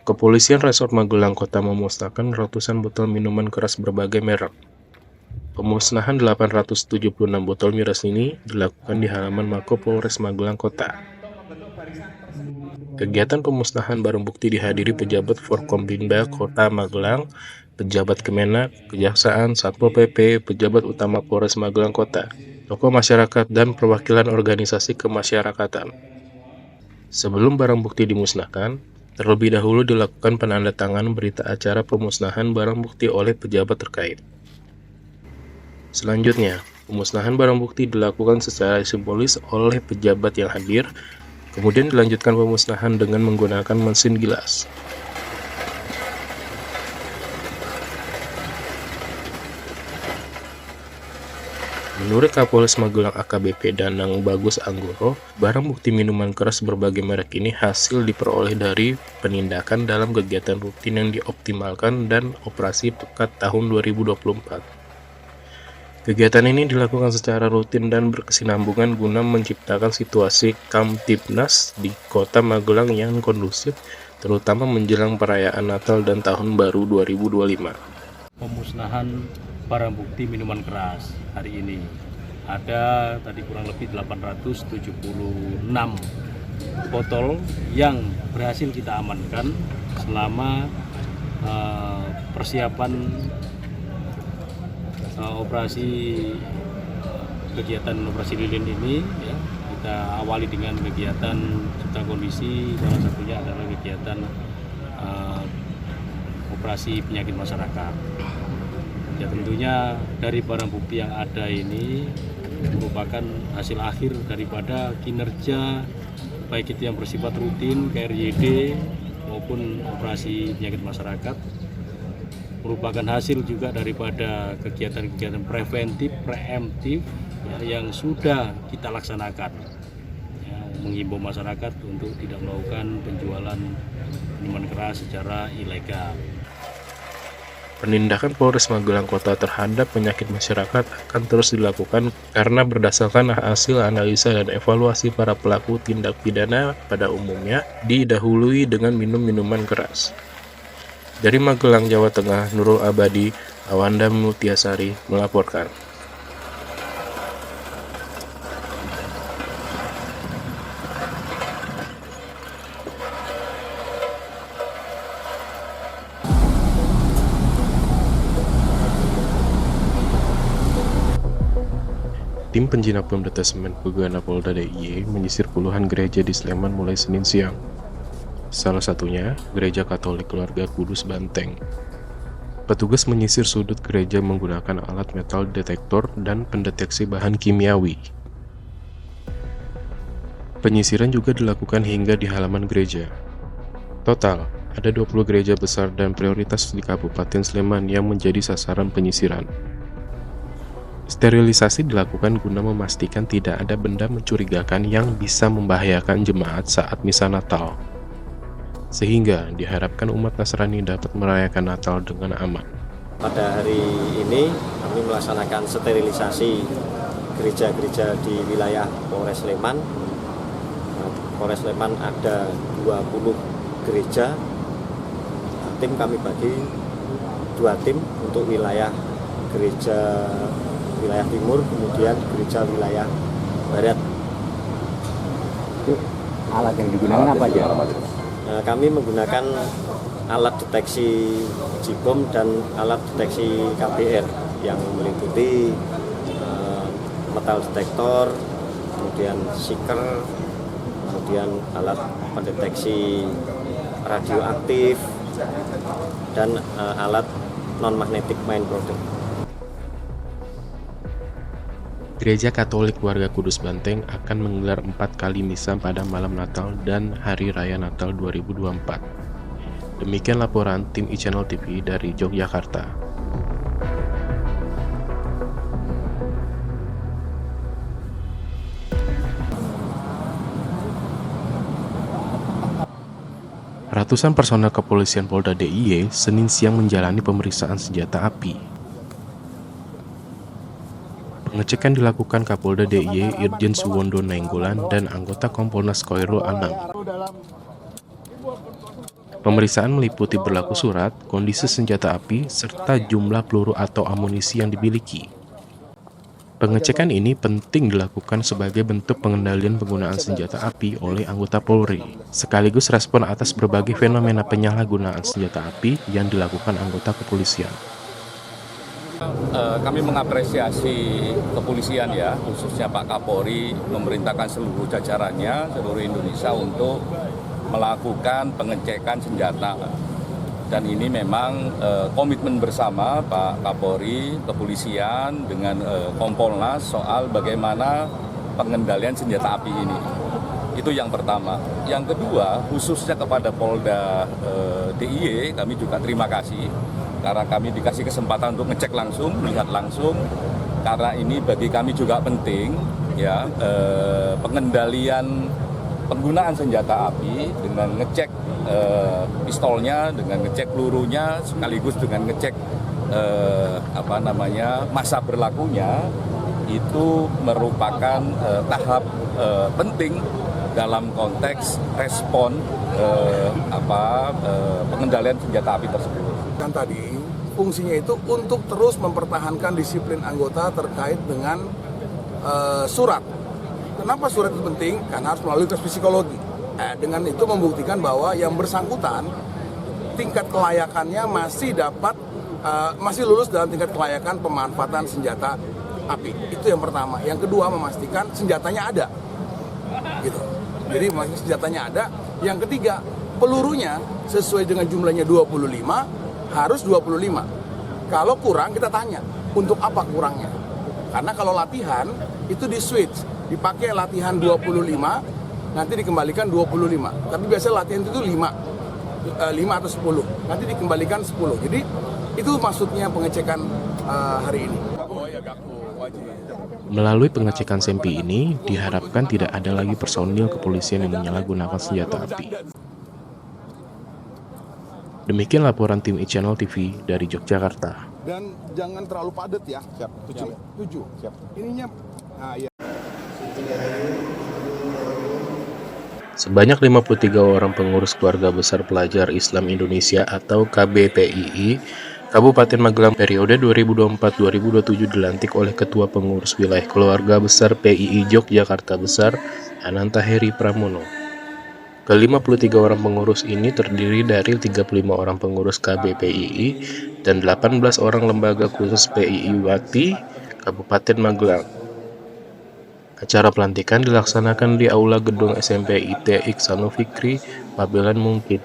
Kepolisian Resort Magelang Kota memusnahkan ratusan botol minuman keras berbagai merek. Pemusnahan 876 botol miras ini dilakukan di halaman Mako Polres Magelang Kota. Kegiatan pemusnahan barang bukti dihadiri pejabat Forkompimda Kota Magelang, pejabat Kemenak, Kejaksaan, Satpol PP, pejabat utama Polres Magelang Kota, tokoh masyarakat, dan perwakilan organisasi kemasyarakatan. Sebelum barang bukti dimusnahkan, terlebih dahulu dilakukan penandatanganan berita acara pemusnahan barang bukti oleh pejabat terkait. Selanjutnya, pemusnahan barang bukti dilakukan secara simbolis oleh pejabat yang hadir, kemudian dilanjutkan pemusnahan dengan menggunakan mesin gilas. Menurut Kapolres Magelang AKBP Danang Bagus Anggoro, barang bukti minuman keras berbagai merek ini hasil diperoleh dari penindakan dalam kegiatan rutin yang dioptimalkan dan operasi pekat tahun 2024. Kegiatan ini dilakukan secara rutin dan berkesinambungan guna menciptakan situasi Kamtibnas di Kota Magelang yang kondusif, terutama menjelang perayaan Natal dan Tahun Baru 2025. Pemusnahan barang bukti minuman keras hari ini ada tadi kurang lebih 876 botol yang berhasil kita amankan selama persiapan kegiatan operasi lilin ini ya. Kita awali dengan kegiatan cipta kondisi, salah satunya adalah kegiatan operasi penyakit masyarakat. Ya tentunya dari barang bukti yang ada ini merupakan hasil akhir daripada kinerja baik itu yang bersifat rutin KRYD maupun operasi penyakit masyarakat, merupakan hasil juga daripada kegiatan-kegiatan preventif, preemptif ya, yang sudah kita laksanakan ya, menghimbau masyarakat untuk tidak melakukan penjualan minuman keras secara ilegal. Penindakan Polres Magelang Kota terhadap penyakit masyarakat akan terus dilakukan karena berdasarkan hasil analisa dan evaluasi para pelaku tindak pidana pada umumnya didahului dengan minum minuman keras. Dari Magelang, Jawa Tengah, Nurul Abadi, Awanda Mutiasari melaporkan. Tim penjinak bom detasemen Gegana Polda DIY menyisir puluhan gereja di Sleman mulai Senin siang. Salah satunya, Gereja Katolik Keluarga Kudus Banteng. Petugas menyisir sudut gereja menggunakan alat metal detektor dan pendeteksi bahan kimiawi. Penyisiran juga dilakukan hingga di halaman gereja. Total, ada 20 gereja besar dan prioritas di Kabupaten Sleman yang menjadi sasaran penyisiran. Sterilisasi dilakukan guna memastikan tidak ada benda mencurigakan yang bisa membahayakan jemaat saat misa Natal, sehingga diharapkan umat Nasrani dapat merayakan Natal dengan aman. Pada hari ini kami melaksanakan sterilisasi gereja-gereja di wilayah Polres Sleman. Polres Sleman ada 20 gereja. Tim kami bagi 2 tim untuk wilayah gereja wilayah timur, kemudian gereja wilayah barat. Alat yang digunakan apa aja? Kami menggunakan alat deteksi JIBOM dan alat deteksi KBR yang meliputi metal detektor, kemudian seeker, kemudian alat pendeteksi radioaktif, dan alat non-magnetic main product. Gereja Katolik Keluarga Kudus Banteng akan menggelar 4 kali misa pada malam Natal dan Hari Raya Natal 2024. Demikian laporan tim e-Channel TV dari Yogyakarta. Ratusan personel kepolisian Polda DIY Senin siang menjalani pemeriksaan senjata api. Pengecekan dilakukan Kapolda DIY Irjen Suwondo Nainggolan dan anggota Kompolnas Khoirul Anam. Pemeriksaan meliputi berlaku surat, kondisi senjata api, serta jumlah peluru atau amunisi yang dimiliki. Pengecekan ini penting dilakukan sebagai bentuk pengendalian penggunaan senjata api oleh anggota Polri, sekaligus respon atas berbagai fenomena penyalahgunaan senjata api yang dilakukan anggota kepolisian. Kami mengapresiasi kepolisian ya, khususnya Pak Kapolri memerintahkan seluruh jajarannya, seluruh Indonesia untuk melakukan pengecekan senjata. Dan ini memang komitmen bersama Pak Kapolri, kepolisian dengan Kompolnas soal bagaimana pengendalian senjata api ini. Itu yang pertama. Yang kedua, khususnya kepada Polda DIY, kami juga terima kasih karena kami dikasih kesempatan untuk ngecek langsung, melihat langsung. Karena ini bagi kami juga penting, ya, pengendalian penggunaan senjata api dengan ngecek pistolnya, dengan ngecek pelurunya, sekaligus dengan ngecek masa berlakunya, itu merupakan tahap penting dalam konteks respon pengendalian senjata api tersebut. Kan tadi fungsinya itu untuk terus mempertahankan disiplin anggota terkait dengan surat. Kenapa surat itu penting? Karena harus melalui tes psikologi. Dengan itu membuktikan bahwa yang bersangkutan tingkat kelayakannya masih lulus dalam tingkat kelayakan pemanfaatan senjata api. Itu yang pertama. Yang kedua, memastikan senjatanya ada. Gitu. Jadi memastikan senjatanya ada. Yang ketiga, pelurunya sesuai dengan jumlahnya 25 harus 25. Kalau kurang kita tanya, untuk apa kurangnya? Karena kalau latihan itu di switch, dipakai latihan 25, nanti dikembalikan 25. Tapi biasanya latihan itu 5 atau 10, nanti dikembalikan 10. Jadi itu maksudnya pengecekan hari ini. Melalui pengecekan SEMPI ini, diharapkan tidak ada lagi personil kepolisian yang menyalahgunakan senjata api. Demikian laporan tim e-Channel TV dari Yogyakarta. Dan jangan terlalu padat ya. Siap. 7. Siap. Ininya ya. Sebanyak 53 orang pengurus keluarga besar pelajar Islam Indonesia atau KBPII Kabupaten Magelang periode 2024-2027 dilantik oleh Ketua Pengurus Wilayah Keluarga Besar PII Yogyakarta Besar, Ananta Heri Pramono. Ke-53 orang pengurus ini terdiri dari 35 orang pengurus KBPII dan 18 orang lembaga khusus PII Wati, Kabupaten Magelang. Acara pelantikan dilaksanakan di Aula Gedung SMP IT Iksanul Fikri, Pabelan Mungkit.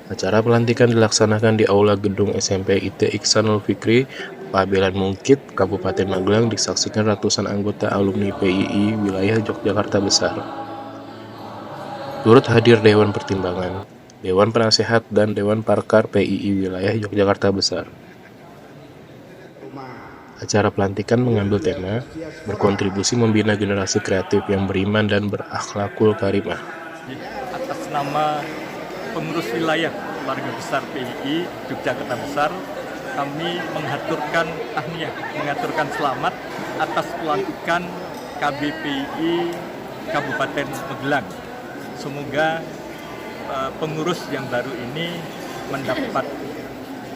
Acara pelantikan dilaksanakan di Aula Gedung SMP IT Iksanul Fikri, Pabelan Mungkit, Kabupaten Magelang, disaksikan ratusan anggota alumni PII wilayah Yogyakarta Besar. Turut hadir Dewan Pertimbangan, Dewan Penasehat, dan Dewan Parkar PII wilayah Yogyakarta Besar. Acara pelantikan mengambil tema berkontribusi membina generasi kreatif yang beriman dan berakhlakul karimah. Atas nama pengurus wilayah keluarga besar PII Yogyakarta Besar, kami mengaturkan selamat atas pelantikan KBPII Kabupaten Magelang. Semoga pengurus yang baru ini mendapat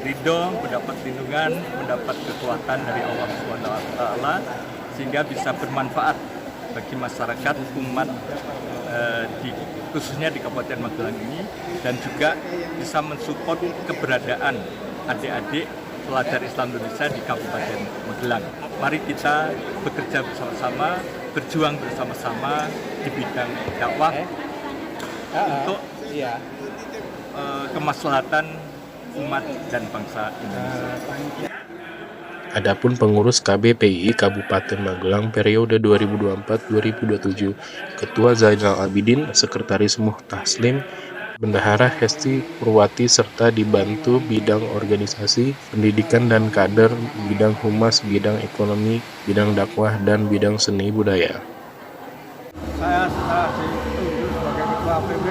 ridho, mendapat lindungan, mendapat kekuatan dari Allah SWT, sehingga bisa bermanfaat bagi masyarakat umat khususnya di Kabupaten Magelang ini, dan juga bisa mensupport keberadaan adik-adik pelajar Islam Indonesia di Kabupaten Magelang. Mari kita bekerja bersama-sama, berjuang bersama-sama di bidang dakwah untuk kemaslahatan umat dan bangsa Indonesia. Adapun pengurus KBPII Kabupaten Magelang periode 2024-2027, Ketua Zainal Abidin, Sekretaris Muhtaslim, Bendahara Hesti Purwati, serta dibantu bidang organisasi, pendidikan dan kader, bidang humas, bidang ekonomi, bidang dakwah, dan bidang seni budaya. Saya setelah ditunjuk sebagai Ketua PB,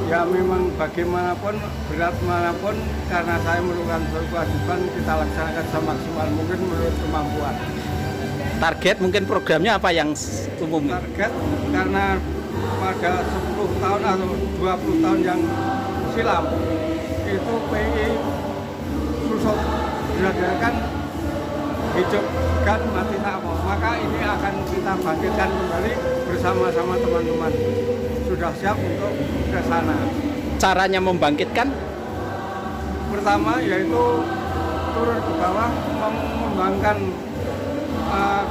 ya memang bagaimanapun, berat manapun, karena saya merupakan kewajiban, kita laksanakan semaksimal mungkin menurut kemampuan. Target mungkin programnya apa yang umum? Target karena pada 10 tahun atau 20 tahun yang silam itu PI susut berdasarkan hidupkan mati tak mau. Maka ini akan kita bangkitkan kembali bersama-sama teman-teman. Sudah siap untuk ke sana. Caranya membangkitkan? Pertama yaitu turun ke bawah mengembangkan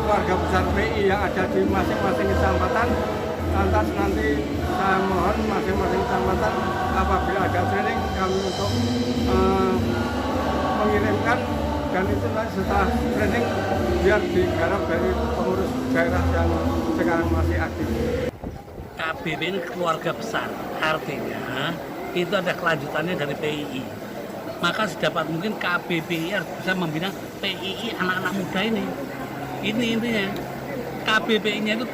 keluarga besar PI yang ada di masing-masing kecamatan. Lantas nanti saya mohon masing-masing kecamatan apabila ada training kami untuk mengirimkan, dan itu nanti setelah training biar digarap dari pengurus daerah yang sekarang masih aktif. KBB ini keluarga besar, artinya itu ada kelanjutannya dari PII. Maka sedapat mungkin KBBI harus bisa membina PII anak-anak muda ini. Ini intinya. KBBI-nya itu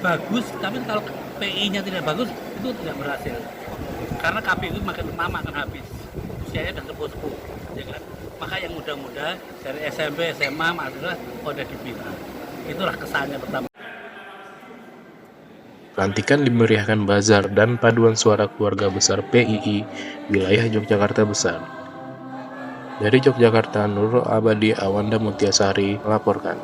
bagus, tapi kalau PI-nya tidak bagus, itu tidak berhasil. Karena KBBI makin lama akan habis. Usianya sudah sepuh-sepuh. Ya kan? Maka yang muda-muda dari SMP, SMA, mahasiswa udah dibina. Itulah kesannya pertama. Pelantikan dimeriahkan bazar dan paduan suara keluarga besar PII wilayah Yogyakarta Besar. Dari Yogyakarta, Nurul Abadi Awanda Mutiasari melaporkan.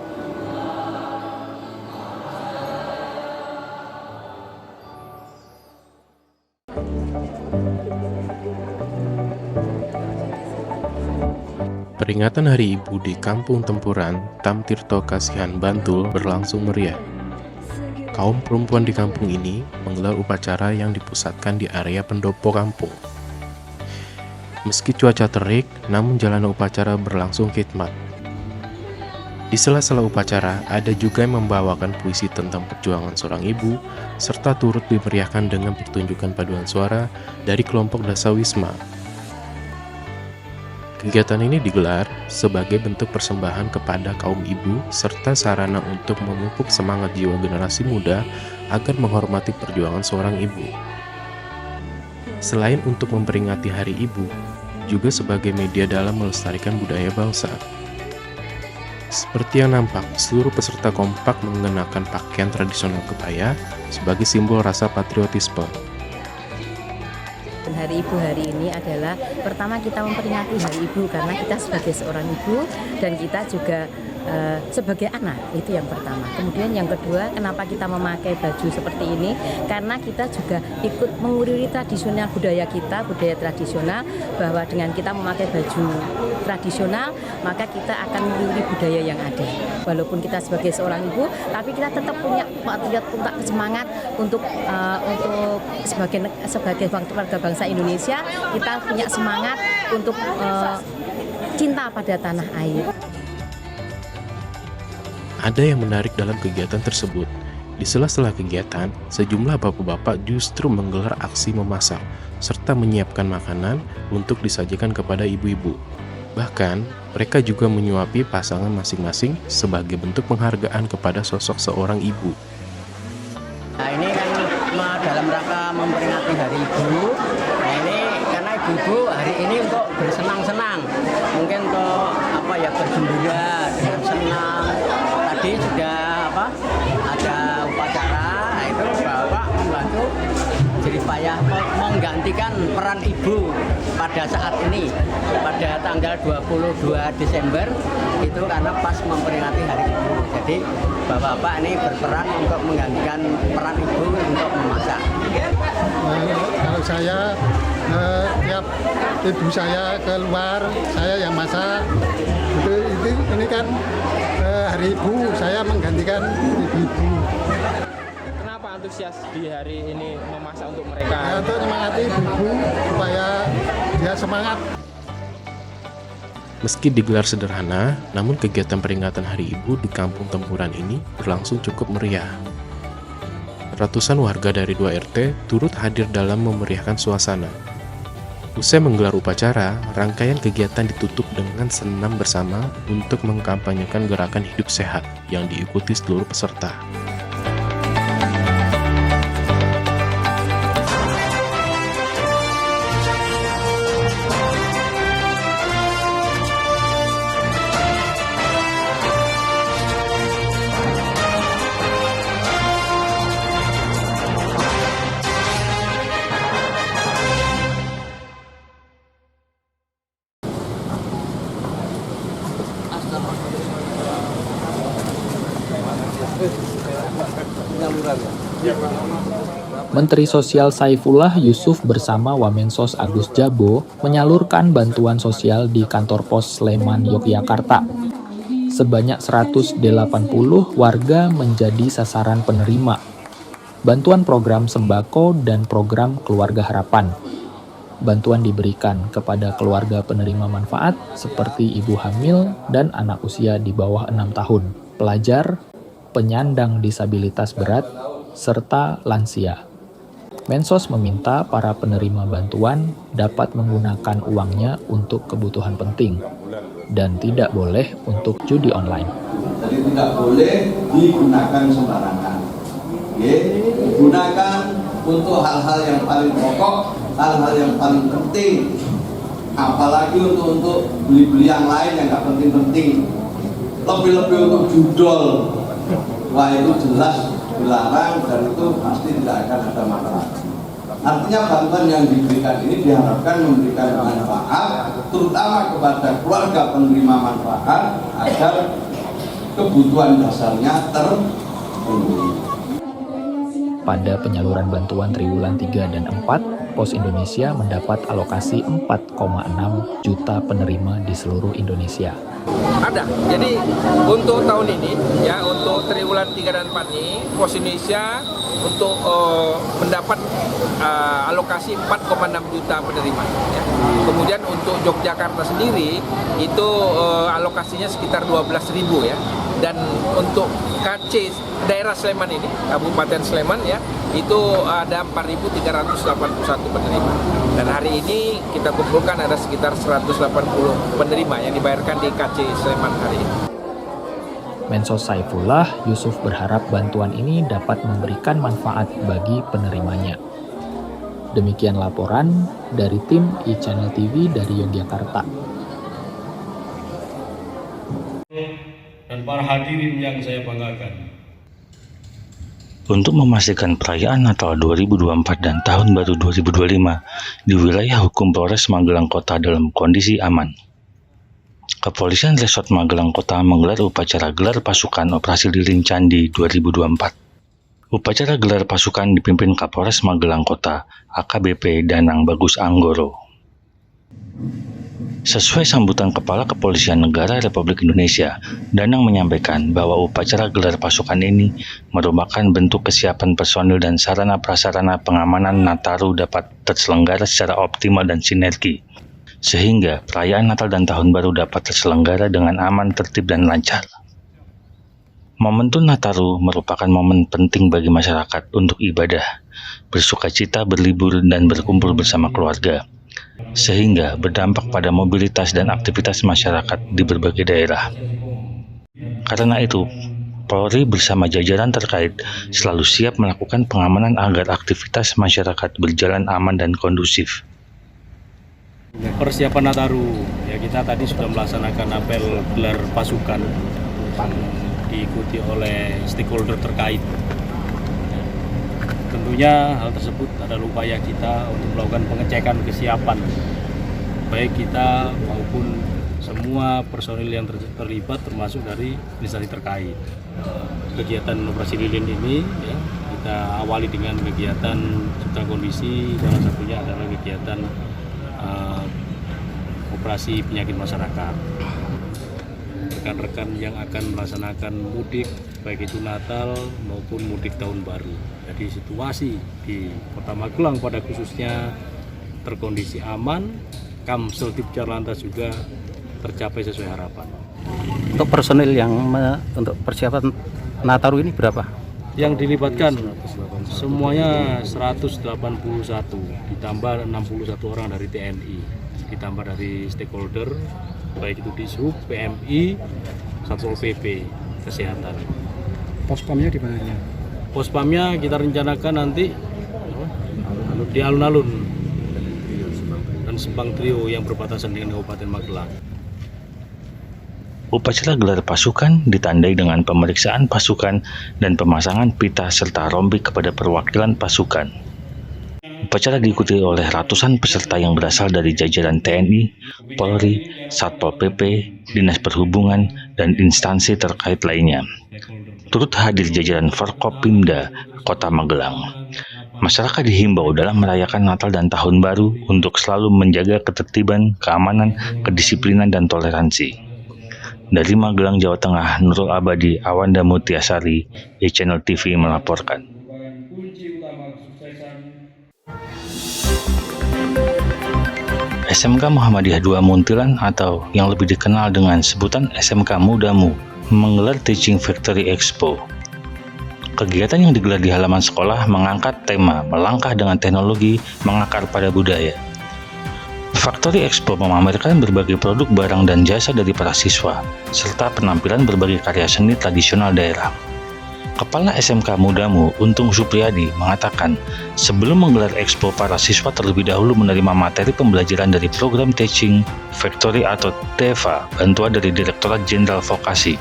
Peringatan Hari Ibu di Kampung Tempuran, Tamtirto Kasihan, Bantul berlangsung meriah. Kaum perempuan di kampung ini menggelar upacara yang dipusatkan di area pendopo kampung. Meski cuaca terik, namun jalannya upacara berlangsung khidmat. Di sela-sela upacara, ada juga yang membawakan puisi tentang perjuangan seorang ibu, serta turut dimeriahkan dengan pertunjukan paduan suara dari kelompok Dasawisma. Kegiatan ini digelar sebagai bentuk persembahan kepada kaum ibu serta sarana untuk memupuk semangat jiwa generasi muda agar menghormati perjuangan seorang ibu. Selain untuk memperingati Hari Ibu, juga sebagai media dalam melestarikan budaya bangsa. Seperti yang nampak, seluruh peserta kompak mengenakan pakaian tradisional kebaya sebagai simbol rasa patriotisme. Hari Ibu hari ini adalah pertama kita memperingati Hari Ibu karena kita sebagai seorang ibu dan kita juga sebagai anak, itu yang pertama. Kemudian yang kedua, kenapa kita memakai baju seperti ini? Karena kita juga ikut menguriri tradisional budaya kita, budaya tradisional, bahwa dengan kita memakai baju tradisional maka kita akan menguriri budaya yang ada. Walaupun kita sebagai seorang ibu, tapi kita tetap punya patriot, punya semangat untuk sebagai warga bangsa Indonesia, kita punya semangat untuk cinta pada tanah air. Ada yang menarik dalam kegiatan tersebut. Di sela-sela kegiatan, sejumlah bapak-bapak justru menggelar aksi memasak, serta menyiapkan makanan untuk disajikan kepada ibu-ibu. Bahkan, mereka juga menyuapi pasangan masing-masing sebagai bentuk penghargaan kepada sosok seorang ibu. Nah, ini kan dalam rangka memperingati Hari Ibu. Nah, ini karena ibu-ibu hari ini untuk bersenang-senang, mungkin untuk bergembira dengan senang. Tadi sudah ada upacara, itu bapak membantu jeripayah menggantikan peran ibu pada saat ini, pada tanggal 22 Desember itu karena pas memperingati Hari Ibu. Jadi bapak-bapak ini berperan untuk menggantikan peran ibu untuk memasak. Kalau saya tiap ibu saya keluar, saya yang masak. Ini kan Hari Ibu, saya menggantikan ibu-ibu. Kenapa antusias di hari ini memasak untuk mereka? Ya, untuk menyemangati ibu-ibu supaya dia semangat. Meski digelar sederhana, namun kegiatan peringatan Hari Ibu di Kampung Tempuran ini berlangsung cukup meriah. Ratusan warga dari 2 RT turut hadir dalam memeriahkan suasana. Usai menggelar upacara, rangkaian kegiatan ditutup dengan senam bersama untuk mengkampanyekan gerakan hidup sehat yang diikuti seluruh peserta. Menteri Sosial Saifullah Yusuf bersama Wamensos Agus Jabo menyalurkan bantuan sosial di kantor pos Sleman, Yogyakarta. Sebanyak 180 warga menjadi sasaran penerima bantuan program sembako dan program Keluarga Harapan. Bantuan diberikan kepada keluarga penerima manfaat seperti ibu hamil dan anak usia di bawah 6 tahun, pelajar, penyandang disabilitas berat, serta lansia. Mensos meminta para penerima bantuan dapat menggunakan uangnya untuk kebutuhan penting dan tidak boleh untuk judi online. Jadi tidak boleh digunakan sembarangan. Digunakan untuk hal-hal yang paling pokok, hal-hal yang paling penting. Apalagi untuk beli-beli yang lain yang nggak penting-penting. Lebih-lebih untuk judol. Wah, itu jelas dilarang dan itu pasti tidak akan ada masalah. Artinya bantuan yang diberikan ini diharapkan memberikan manfaat terutama kepada keluarga penerima manfaat agar kebutuhan dasarnya terpenuhi. Pada penyaluran bantuan triwulan 3 dan 4, Pos Indonesia mendapat alokasi 4,6 juta penerima di seluruh Indonesia. Ada. Jadi untuk tahun ini ya, untuk triwulan 3 dan 4 ini Pos Indonesia untuk mendapat alokasi 4,6 juta penerima ya. Kemudian untuk Yogyakarta sendiri itu alokasinya sekitar 12.000 ya. Dan untuk KC daerah Sleman ini, Kabupaten Sleman ya, itu ada 4.381 penerima. Dan hari ini kita kumpulkan ada sekitar 180 penerima yang dibayarkan di KC Sleman hari ini. Mensos Saifullah Yusuf berharap bantuan ini dapat memberikan manfaat bagi penerimanya. Demikian laporan dari tim e-Channel TV dari Yogyakarta. Dan para hadirin yang saya banggakan. Untuk memastikan perayaan Natal 2024 dan Tahun Baru 2025 di wilayah hukum Polres Magelang Kota dalam kondisi aman, Kepolisian Resort Magelang Kota menggelar upacara gelar pasukan Operasi Lilin Candi 2024. Upacara gelar pasukan dipimpin Kapolres Magelang Kota, AKBP Danang Bagus Anggoro. Sesuai sambutan Kepala Kepolisian Negara Republik Indonesia, Danang menyampaikan bahwa upacara gelar pasukan ini merupakan bentuk kesiapan personil dan sarana prasarana pengamanan Nataru dapat terselenggara secara optimal dan sinergi, sehingga perayaan Natal dan Tahun Baru dapat terselenggara dengan aman, tertib, dan lancar. Momentum Nataru merupakan momen penting bagi masyarakat untuk ibadah, bersukacita, berlibur, dan berkumpul bersama keluarga, sehingga berdampak pada mobilitas dan aktivitas masyarakat di berbagai daerah. Karena itu, Polri bersama jajaran terkait selalu siap melakukan pengamanan agar aktivitas masyarakat berjalan aman dan kondusif. Persiapan Nataru, ya kita tadi sudah melaksanakan apel gelar pasukan yang diikuti oleh stakeholder terkait. Tentunya hal tersebut adalah upaya kita untuk melakukan pengecekan kesiapan baik kita maupun semua personil yang terlibat termasuk dari instansi terkait. Kegiatan Operasi Lilin ini ya, kita awali dengan kegiatan cipta kondisi, salah satunya adalah kegiatan operasi penyakit masyarakat. Rekan-rekan yang akan melaksanakan mudik baik itu Natal maupun mudik Tahun Baru. Jadi situasi di Kota Magelang pada khususnya terkondisi aman, Kamseltib Carlantas juga tercapai sesuai harapan. Untuk personil yang untuk persiapan Nataru ini berapa? Yang dilibatkan semuanya 181, ditambah 61 orang dari TNI, ditambah dari stakeholder baik itu Dishub, PMI, Satpol PP, Kesehatan. Pospamnya di mana? Pospamnya kita rencanakan nanti di alun-alun dan Simpang Trio yang berbatasan dengan Kabupaten Magelang. Upacara gelar pasukan ditandai dengan pemeriksaan pasukan dan pemasangan pita serta rombik kepada perwakilan pasukan. Upacara diikuti oleh ratusan peserta yang berasal dari jajaran TNI, Polri, Satpol PP, Dinas Perhubungan, dan instansi terkait lainnya. Turut hadir jajaran Forkopimda Kota Magelang. Masyarakat dihimbau dalam merayakan Natal dan Tahun Baru untuk selalu menjaga ketertiban, keamanan, kedisiplinan, dan toleransi. Dari Magelang, Jawa Tengah, Nurul Abadi, Awanda Mutiasari, E-Channel TV melaporkan. SMK Muhammadiyah II Muntilan atau yang lebih dikenal dengan sebutan SMK Mudamu menggelar Teaching Factory Expo. Kegiatan yang digelar di halaman sekolah mengangkat tema melangkah dengan teknologi mengakar pada budaya. Factory Expo memamerkan berbagai produk barang dan jasa dari para siswa, serta penampilan berbagai karya seni tradisional daerah. Kepala SMK Mudamu, Untung Supriyadi, mengatakan sebelum menggelar expo, para siswa terlebih dahulu menerima materi pembelajaran dari program Teaching Factory atau TEVA, bantuan dari Direktorat Jenderal Vokasi.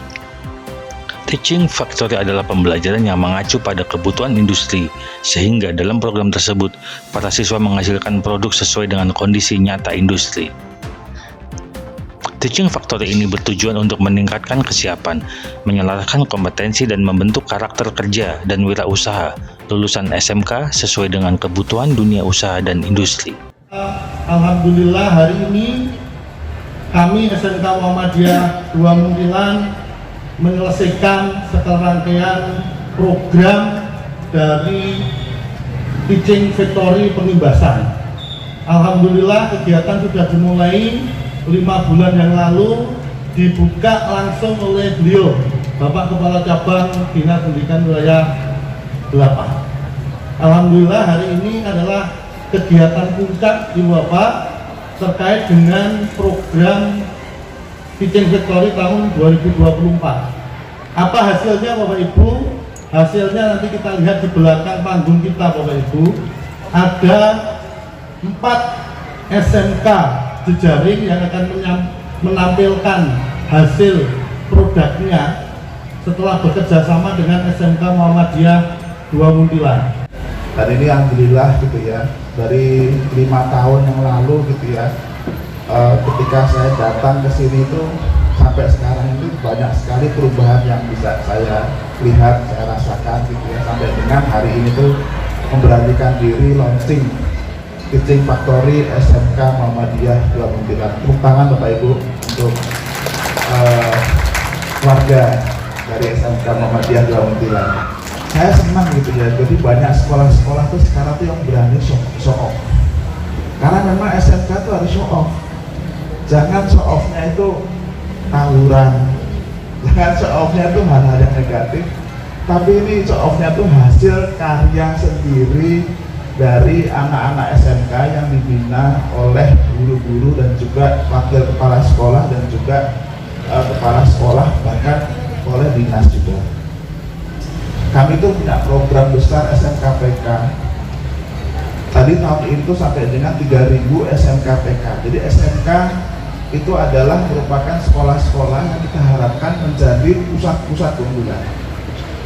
Teaching Factory adalah pembelajaran yang mengacu pada kebutuhan industri, sehingga dalam program tersebut, para siswa menghasilkan produk sesuai dengan kondisi nyata industri. Teaching Factory ini bertujuan untuk meningkatkan kesiapan, menyelaraskan kompetensi dan membentuk karakter kerja dan wirausaha lulusan SMK sesuai dengan kebutuhan dunia usaha dan industri. Alhamdulillah hari ini kami SMK Muhammadiyah II Muntilan menyelesaikan serangkaian program dari Teaching Factory Penimbasan. Alhamdulillah kegiatan sudah dimulai 5 bulan yang lalu, dibuka langsung oleh beliau, Bapak Kepala Cabang Dinas Pendidikan Wilayah 8. Alhamdulillah hari ini adalah kegiatan puncak Ibu Bapak terkait dengan program Teaching Factory tahun 2024. Apa hasilnya Bapak Ibu? Hasilnya nanti kita lihat di belakang panggung kita Bapak Ibu. Ada 4 SMK jejaring yang akan menampilkan hasil produknya setelah bekerja sama dengan SMK Muhammadiyah II Muntilan. Dan ini alhamdulillah gitu ya, dari 5 tahun yang lalu gitu ya, ketika saya datang ke sini itu sampai sekarang itu banyak sekali perubahan yang bisa saya lihat, saya rasakan gitu ya, sampai dengan hari ini tuh memberanikan diri launching Teaching Factory SMK Muhammadiyah II Muntilan. Tepuk tangan Bapak Ibu untuk warga dari SMK Muhammadiyah II Muntilan. Saya senang gitu ya, jadi banyak sekolah-sekolah tuh sekarang tuh yang berani show off. Karena memang SMK tuh harus show off. Jangan show off-nya itu tawuran, jangan show off-nya tuh hal-hal yang negatif. Tapi ini show off-nya tuh hasil karya sendiri dari anak-anak SMK yang dibina oleh guru-guru dan juga wakil kepala sekolah dan juga kepala sekolah, bahkan oleh dinas juga. Kami itu punya program besar SMK PK. Tadi tahun itu sampai dengan 3.000 SMK PK. Jadi SMK itu adalah merupakan sekolah-sekolah yang kita harapkan menjadi pusat-pusat keunggulan.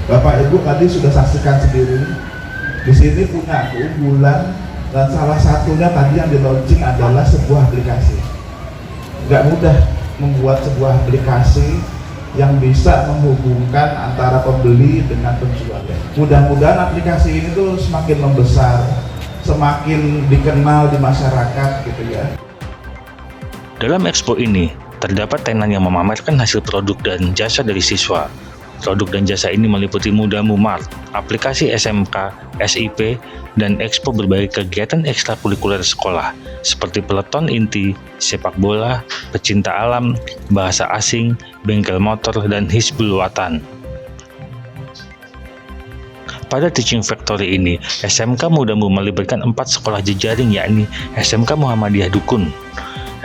Bapak Ibu tadi sudah saksikan sendiri. Di sini punya keunggulan dan salah satunya tadi yang di launching adalah sebuah aplikasi. Nggak mudah membuat sebuah aplikasi yang bisa menghubungkan antara pembeli dengan penjual. Mudah-mudahan aplikasi ini tuh semakin membesar, semakin dikenal di masyarakat gitu ya. Dalam expo ini terdapat tenan yang memamerkan hasil produk dan jasa dari siswa. Produk dan jasa ini meliputi Mudamu Mart, aplikasi SMK, SIP, dan expo berbagai kegiatan ekstrakurikuler sekolah seperti peleton inti, sepak bola, pecinta alam, bahasa asing, bengkel motor, dan Hizbul Watan. Pada Teaching Factory ini, SMK Mudamu melibatkan 4 sekolah jejaring yakni SMK Muhammadiyah Dukun,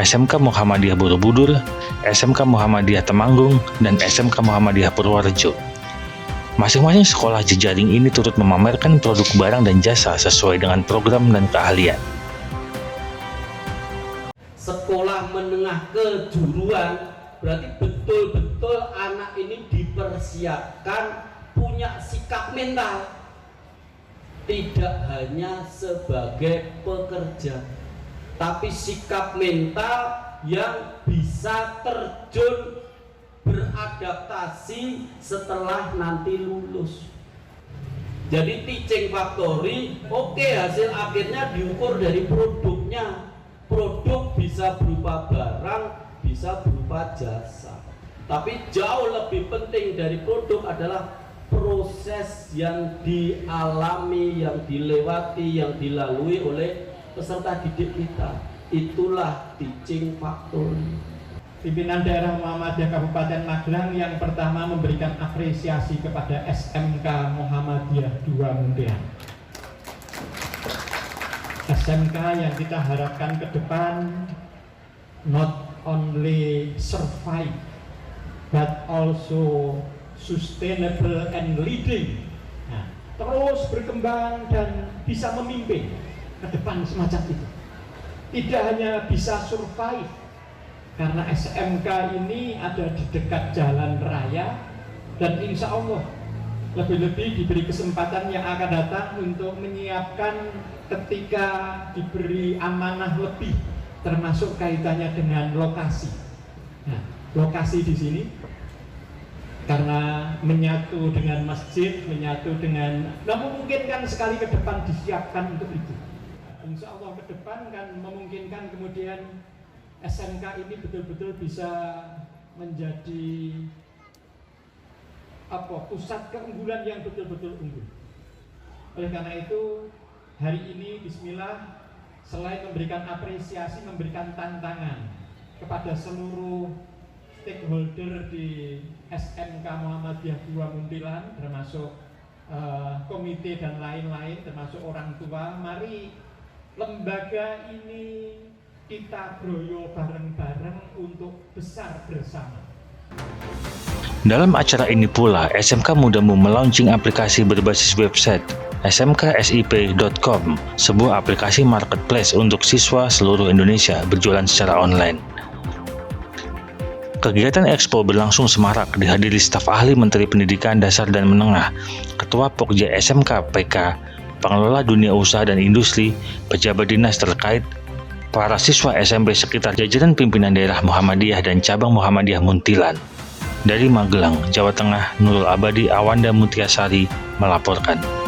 SMK Muhammadiyah Borobudur, SMK Muhammadiyah Temanggung, dan SMK Muhammadiyah Purworejo. Masing-masing sekolah jejaring ini turut memamerkan produk barang dan jasa sesuai dengan program dan keahlian. Sekolah menengah kejuruan berarti betul-betul anak ini dipersiapkan punya sikap mental. tidak hanya sebagai pekerja, tapi sikap mental yang bisa terjun beradaptasi setelah nanti lulus. Jadi teaching factory, oke, hasil akhirnya diukur dari produknya. Produk bisa berupa barang, bisa berupa jasa. Tapi jauh lebih penting dari produk adalah proses yang dialami, yang dilewati, yang dilalui oleh peserta didik kita. Itulah teaching factory. Pimpinan Daerah Muhammadiyah Kabupaten Magelang yang pertama memberikan apresiasi kepada SMK Muhammadiyah 2 Muntilan. SMK yang kita harapkan ke depan not only survive but also sustainable and leading. Nah, terus berkembang dan bisa memimpin ke depan semacam itu. Tidak hanya bisa survive, karena SMK ini ada di dekat jalan raya dan insya Allah lebih-lebih diberi kesempatan yang akan datang untuk menyiapkan ketika diberi amanah lebih, termasuk kaitannya dengan lokasi. Nah, lokasi di sini karena menyatu dengan masjid, menyatu dengan, memungkinkan sekali ke depan disiapkan untuk itu. Insya Allah ke depan kan memungkinkan kemudian SMK ini betul-betul bisa menjadi pusat keunggulan yang betul-betul unggul. Oleh karena itu hari ini Bismillah, selain memberikan apresiasi, memberikan tantangan kepada seluruh stakeholder di SMK Muhammadiyah 2 Muntilan, termasuk komite dan lain-lain, termasuk orang tua. Mari lembaga ini kita broyo bareng-bareng untuk besar bersama. Dalam acara ini pula, SMK Mudamu melaunching aplikasi berbasis website smksip.com, sebuah aplikasi marketplace untuk siswa seluruh Indonesia berjualan secara online. Kegiatan Expo berlangsung semarak, dihadiri staf ahli Menteri Pendidikan Dasar dan Menengah, Ketua Pokja SMK PK, pengelola dunia usaha dan industri, pejabat dinas terkait, para siswa SMP sekitar jajaran pimpinan daerah Muhammadiyah dan cabang Muhammadiyah Muntilan. Dari Magelang, Jawa Tengah, Nurul Abadi Awanda Mutiasari melaporkan.